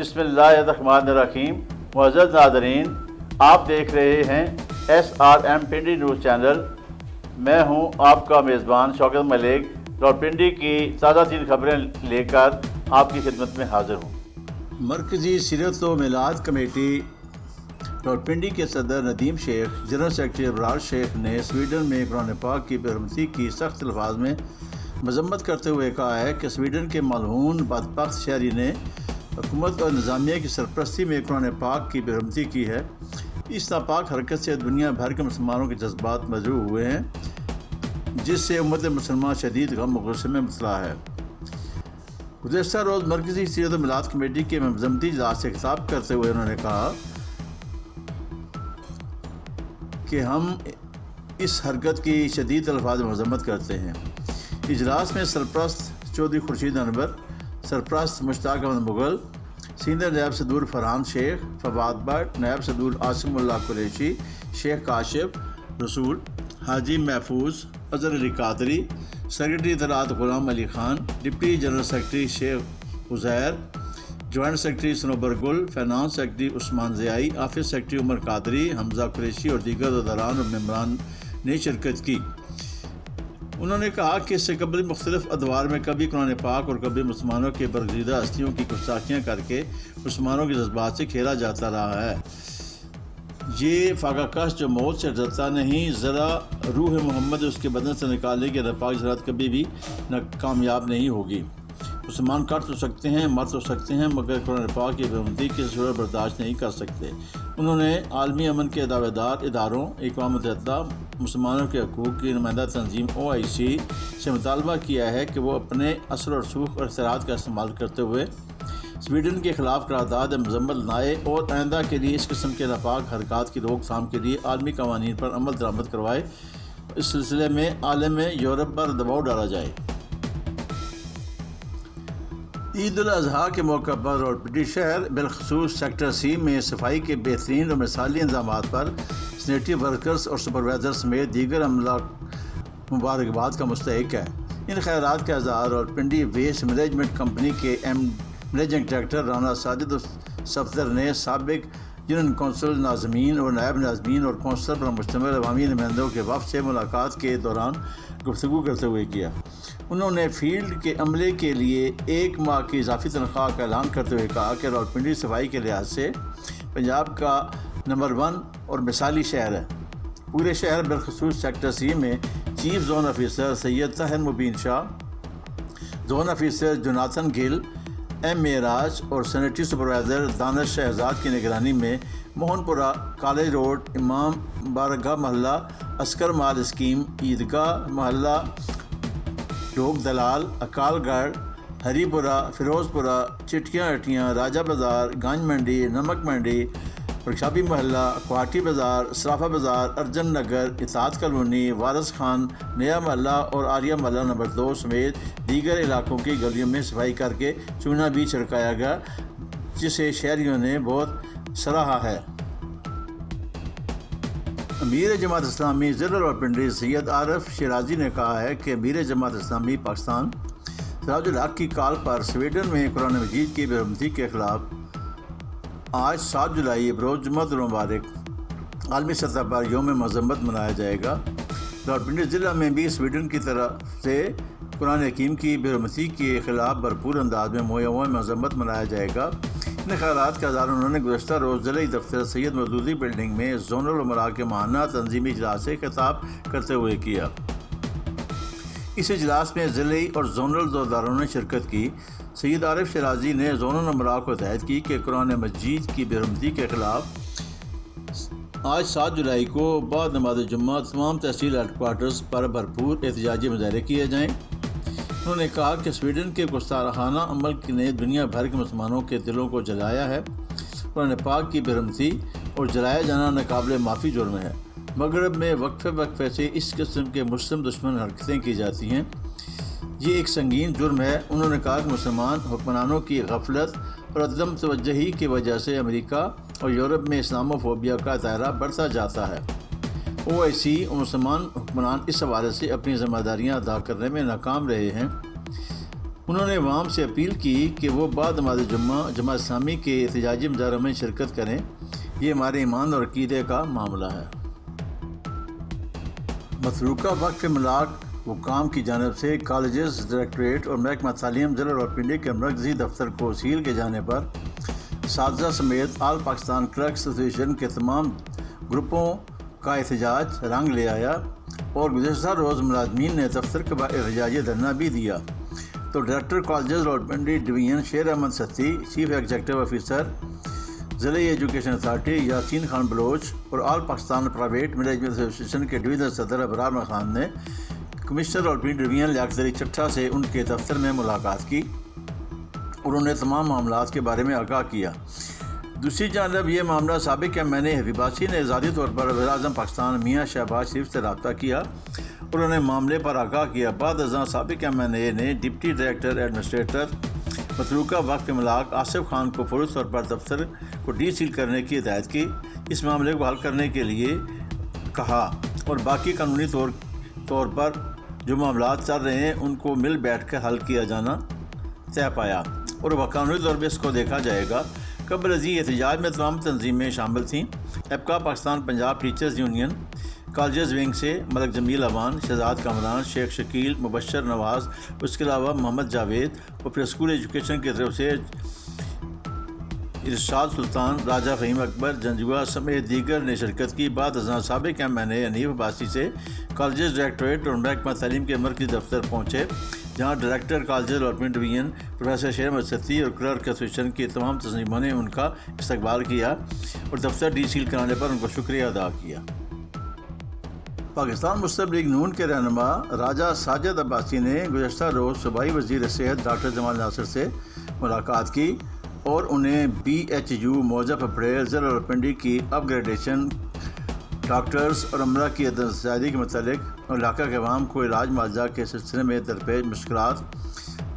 بسم اللہ الرحمن الرحیم۔ معزز ناظرین، آپ دیکھ رہے ہیں SRM پنڈی نیوز چینل۔ میں ہوں آپ کا میزبان شوکت ملک، راولپنڈی کی تازہ ترین خبریں لے کر آپ کی خدمت میں حاضر ہوں۔ مرکزی سیرت و میلاد کمیٹی راولپنڈی کے صدر ندیم شیخ، جنرل سیکرٹری ابرار شیخ نے سویڈن میں قرآن پاک کی بے حرمتی کی سخت الفاظ میں مذمت کرتے ہوئے کہا ہے کہ سویڈن کے ملعون بدبخت شہری نے حکومت اور نظامیہ کی سرپرستی میں قرآن پاک کی بے حرمتی کی ہے۔ اس ناپاک حرکت سے دنیا بھر کے مسلمانوں کے جذبات مجروح ہوئے ہیں، جس سے امت مسلمان شدید غم و غصے میں مبتلا ہے۔ گزشتہ روز مرکزی سیرت و میلاد کمیٹی کے منظمتی اجلاس سے خطاب کرتے ہوئے انہوں نے کہا کہ ہم اس حرکت کی شدید الفاظ میں مذمت کرتے ہیں۔ اجلاس میں سرپرست چودھری خورشید انور، سرپرست مشتاق احمد مغل، سینئر نائب صدور فرحان شیخ، فواد بٹ، نائب صدور عاصم اللہ قریشی، شیخ کاشف رسول، حاجی محفوظ، اظہر علی قادری، سیکرٹری اطلاعات Ghulam Ali Khan, deputy general secretary شیخ عزیر، جوائنٹ سیکرٹری صنوبر گل، فائنانس سیکرٹری عثمان ضیائی، آفس سیکرٹری عمر قادری، حمزہ قریشی اور دیگر عہدیداران اور ممبران نے شرکت کی۔ انہوں نے کہا کہ اس سے قبل مختلف ادوار میں کبھی قرآن پاک اور کبھی مسلمانوں کے برگزیدہ ہستیوں کی گستاخیاں کر کے مسلمانوں کے جذبات سے کھیلا جاتا رہا ہے۔ یہ فاقہ کش جو موت سے ڈرتا نہیں، ذرا روح محمد اس کے بدن سے نکالے گی، ناپاک زراعت کبھی بھی کامیاب نہیں ہوگی۔ مسلمان کٹ تو سکتے ہیں، مر تو سکتے ہیں، مگر قرآن پاک کی بے حرمتی کی صورت برداشت نہیں کر سکتے۔ انہوں نے عالمی امن کے دعوے دار اداروں، اقوام متحدہ مسلمانوں کے حقوق کی نمائندہ تنظیم OIC سے مطالبہ کیا ہے کہ وہ اپنے اثر و رسوخ اور اختیارات کا استعمال کرتے ہوئے سویڈن کے خلاف قرارداد مذمت لائے اور آئندہ کے لیے اس قسم کے ناپاک حرکات کی روک تھام کے لیے عالمی قوانین پر عمل درآمد کروائے۔ اس سلسلے میں عالم یورپ پر دباؤ ڈالا جائے۔ عید الاضحیٰ کے موقع پر راولپنڈی شہر بالخصوص سیکٹر C میں صفائی کے بہترین اور مثالی انتظامات پر سینیٹری ورکرز اور سپروائزر سمیت دیگر عملہ مبارکباد کا مستحق ہے۔ ان خیرات کا اظہار راولپنڈی ویسٹ مینجمنٹ کمپنی کے منیجنگ ڈائریکٹر رانا ساجد صفدر نے سابق یونین کونسل ناظمین اور نائب ناظمین اور کونسل پر مشتمل عوامی نمائندوں کے وفد سے ملاقات کے دوران گفتگو کرتے ہوئے کیا۔ انہوں نے فیلڈ کے عملے کے لیے 1 ماہ کی اضافی تنخواہ کا اعلان کرتے ہوئے کہا کہ راولپنڈی صفائی کے لحاظ سے پنجاب کا نمبر 1 اور مثالی شہر ہے۔ پورے شہر بالخصوص سیکٹر C میں چیف زون آفیسر سید طاہر مبین شاہ، زون آفیسر جوناتھن گل، معراج اور سینیٹری سپروائزر دانش شہزاد کی نگرانی میں موہن پورہ، کالج روڈ، امام بارگاہ محلہ، عسکر مال اسکیم، عیدگاہ محلہ، ڈوگ دلال، اکال گڑھ، ہری پورہ، فیروز پورہ، چٹیاں اٹیاں، راجہ بازار، گانج منڈی، نمک منڈی، ورکشاپی محلہ، کوہاٹی بازار، سرافہ بازار، ارجن نگر، اطاعت کالونی، وارث خان، نیا محلہ اور آریہ محلہ نمبر 2 سمیت دیگر علاقوں کی گلیوں میں صفائی کر کے چونا بھی چھڑکایا گیا، جسے شہریوں نے بہت سراہا ہے۔ امیر جماعت اسلامی ضلع راولپنڈی سید عارف شیرازی نے کہا ہے کہ امیر جماعت اسلامی پاکستان سراج الحق کی کال پر سویڈن میں قرآن مجید کی بے حرمتی کے خلاف آج 7 جولائی بروز جمعۃ المبارک عالمی سطح پر یوم مذمت منایا جائے گا۔ راولپنڈی ضلع میں بھی سویڈن کی طرف سے قرآن حکیم کی بے حرمتی کے خلاف بھرپور انداز میں یوم مذمت منایا جائے گا۔ ان خیالات کا اظہار انہوں نے گزشتہ روز ضلعی دفتر سید مودودی بلڈنگ میں زونل امراء کے ماہانہ تنظیمی اجلاس سے خطاب کرتے ہوئے کیا۔ اس اجلاس میں ضلعی اور زونل عہدیداروں نے شرکت کی۔ سید عارف شیرازی نے زونل امراء کو ہدایت کی کہ قرآن مجید کی بے حرمتی کے خلاف آج 7 جولائی کو بعد نماز جمعہ تمام تحصیل ہیڈ کوارٹرز پر بھرپور احتجاجی مظاہرے کیے جائیں۔ انہوں نے کہا کہ سویڈن کے گستاخانہ عمل نے دنیا بھر کے مسلمانوں کے دلوں کو جلایا ہے۔ قرآن پاک کی بے حرمتی اور جلایا جانا ناقابل معافی جرم ہے۔ مغرب میں وقفے سے اس قسم کے مسلم دشمن حرکتیں کی جاتی ہیں، یہ ایک سنگین جرم ہے۔ انہوں نے کہا کہ مسلمان حکمرانوں کی غفلت اور عدم توجہی کی وجہ سے امریکہ اور یورپ میں اسلامو فوبیا کا دائرہ بڑھتا جاتا ہے۔ OIC اور مسلمان حکمران اس حوالے سے اپنی ذمہ داریاں ادا کرنے میں ناکام رہے ہیں۔ انہوں نے عوام سے اپیل کی کہ وہ بعد نماز جمعہ جماعت اسلامی کے احتجاجی مظاہروں میں شرکت کریں، یہ ہمارے ایمان اور عقیدے کا معاملہ ہے۔ متروکہ وقف املاک حکام کی جانب سے کالجز ڈائریکٹوریٹ اور محکمہ تعلیم ضلع راولپنڈی کے مرکزی دفتر کو سیل کیے جانے پر اساتذہ سمیت آل پاکستان کلرکس ایسوسی ایشن کے تمام گروپوں کا احتجاج رنگ لے آیا اور گزشتہ روز ملازمین نے دفتر کے باہر احتجاجی دھرنا بھی دیا تو ڈائریکٹر کالجز راولپنڈی ڈویژن شیر احمد ستی، چیف ایگزیکٹو آفیسر ضلعی ایجوکیشن اتھارٹی یاسین خان بلوچ اور آل پاکستان پرائیویٹ مینجمنٹ ایسوسی ایشن کے ڈویژن صدر ابرار خان نے کمشنر راولپنڈی ڈویژن لیاقت علی چٹھا سے ان کے دفتر میں ملاقات کی اور انہیں تمام معاملات کے بارے میں آگاہ کیا۔ دوسری جانب یہ معاملہ سابق ایم این اے حبیب عباسی نے ذاتی طور پر وزیر اعظم پاکستان میاں شہباز شریف سے رابطہ کیا اور انہیں معاملے پر آگاہ کیا۔ بعد ازاں سابق ایم این اے نے ڈپٹی ڈائریکٹر ایڈمنسٹریٹر متروکہ وقف املاک آصف خان کو فوری طور پر دفتر کو ڈی سیل کرنے کی ہدایت کی، اس معاملے کو حل کرنے کے لیے کہا اور باقی قانونی طور پر جو معاملات چل رہے ہیں ان کو مل بیٹھ کر حل کیا جانا طے پایا اور قانونی طور پر اس کو دیکھا جائے گا۔ قبل ازیں احتجاج میں تمام تنظیمیں شامل تھیں۔ APCA Pakistan Punjab teachers union colleges wing سے ملک جمیل اوان، شہزاد کامران، شیخ شکیل، مبشر نواز، اس کے علاوہ محمد جاوید اور پھر اسکول ایجوکیشن کی طرف سے ارشاد سلطان، راجہ فہیم اکبر، جنجوا سمیت دیگر نے شرکت کی۔ بعد ازاں سابق ایم این اے حنیف عباسی سے کالجز ڈائریکٹوریٹ اور محکمہ تعلیم کے مرکزی دفتر پہنچے، جہاں director colleges Rawalpindi division professor شیر احمد ستی اور کلرک ایسوسی ایشن کی تمام تنظیموں نے ان کا استقبال کیا اور دفتر ڈی سیل کرانے پر ان کو شکریہ ادا کیا۔ پاکستان مسلم لیگ نون کے رہنما راجہ ساجد عباسی نے گزشتہ روز صوبائی وزیر صحت ڈاکٹر جمال ناصر سے ملاقات کی اور انہیں بی ایچ یو موظف اپریل ضلع راولپنڈی کی اپ گریڈیشن، ڈاکٹرز اور عملہ کی عدم زیادتی کے متعلق اور علاقہ کے عوام کو علاج معالجہ کے سلسلے میں درپیش مشکلات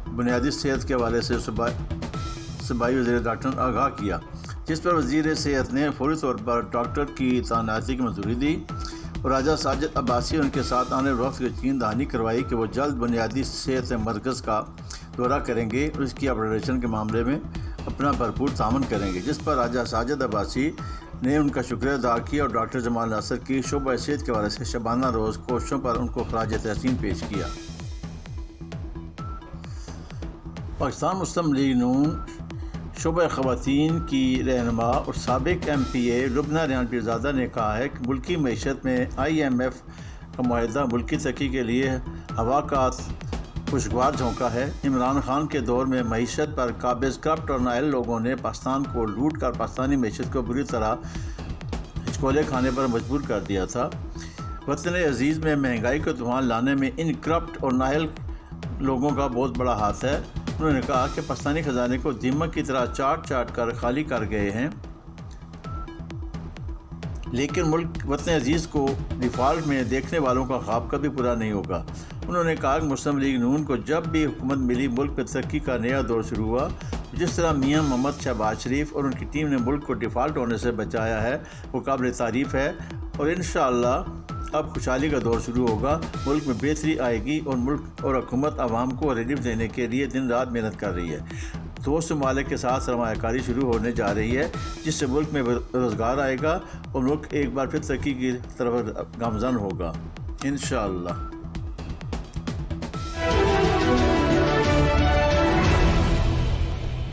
بنیادی صحت کے حوالے سے صوبائی وزیر ڈاکٹر نے آگاہ کیا، جس پر وزیر صحت نے فوری طور پر ڈاکٹر کی تعیناتی کی منظوری دی اور راجہ ساجد عباسی ان کے ساتھ آنے وقت کی یقین دہانی کروائی کہ وہ جلد بنیادی صحت مرکز کا دورہ کریں گے اور اس کی اپگریڈیشن کے معاملے میں اپنا بھرپور تعاون کریں گے، جس پر راجہ ساجد عباسی نے ان کا شکریہ ادا کیا اور ڈاکٹر جمال ناصر کی شعبہ صحت کے حوالے سے شبانہ روز کوششوں پر ان کو خراج تحسین پیش کیا۔ پاکستان مسلم لیگ نون شعبہ خواتین کی رہنما اور سابق ایم پی اے لبنہ ریان پیرزادہ نے کہا ہے کہ ملکی معیشت میں آئی ایم ایف کا معاہدہ ملکی ترقی کے لیے ہوا کا خوشگوار جھونکا ہے۔ عمران خان کے دور میں معیشت پر قابض کرپٹ اور نائل لوگوں نے پاکستان کو لوٹ کر پاکستانی معیشت کو بری طرح ہچکولے کھانے پر مجبور کر دیا تھا۔ وطن عزیز میں مہنگائی کو طوفان لانے میں ان کرپٹ اور نائل لوگوں کا بہت بڑا ہاتھ ہے۔ انہوں نے کہا کہ پاکستانی خزانے کو دیمک کی طرح چاٹ کر خالی کر گئے ہیں، لیکن ملک وطن عزیز کو ڈیفالٹ میں دیکھنے والوں کا خواب کبھی پورا نہیں ہوگا۔ انہوں نے کہا کہ مسلم لیگ نون کو جب بھی حکومت ملی ملک میں ترقی کا نیا دور شروع ہوا، جس طرح میاں محمد شہباز شریف اور ان کی ٹیم نے ملک کو ڈیفالٹ ہونے سے بچایا ہے وہ قابل تعریف ہے اور انشاءاللہ اب خوشحالی کا دور شروع ہوگا، ملک میں بہتری آئے گی اور ملک اور حکومت عوام کو ریلیف دینے کے لیے دن رات محنت کر رہی ہے۔ دوست ممالک کے ساتھ سرمایہ کاری شروع ہونے جا رہی ہے، جس سے ملک میں روزگار آئے گا اور ملک ایک بار پھر ترقی کی طرف گامزن ہوگا انشاءاللہ۔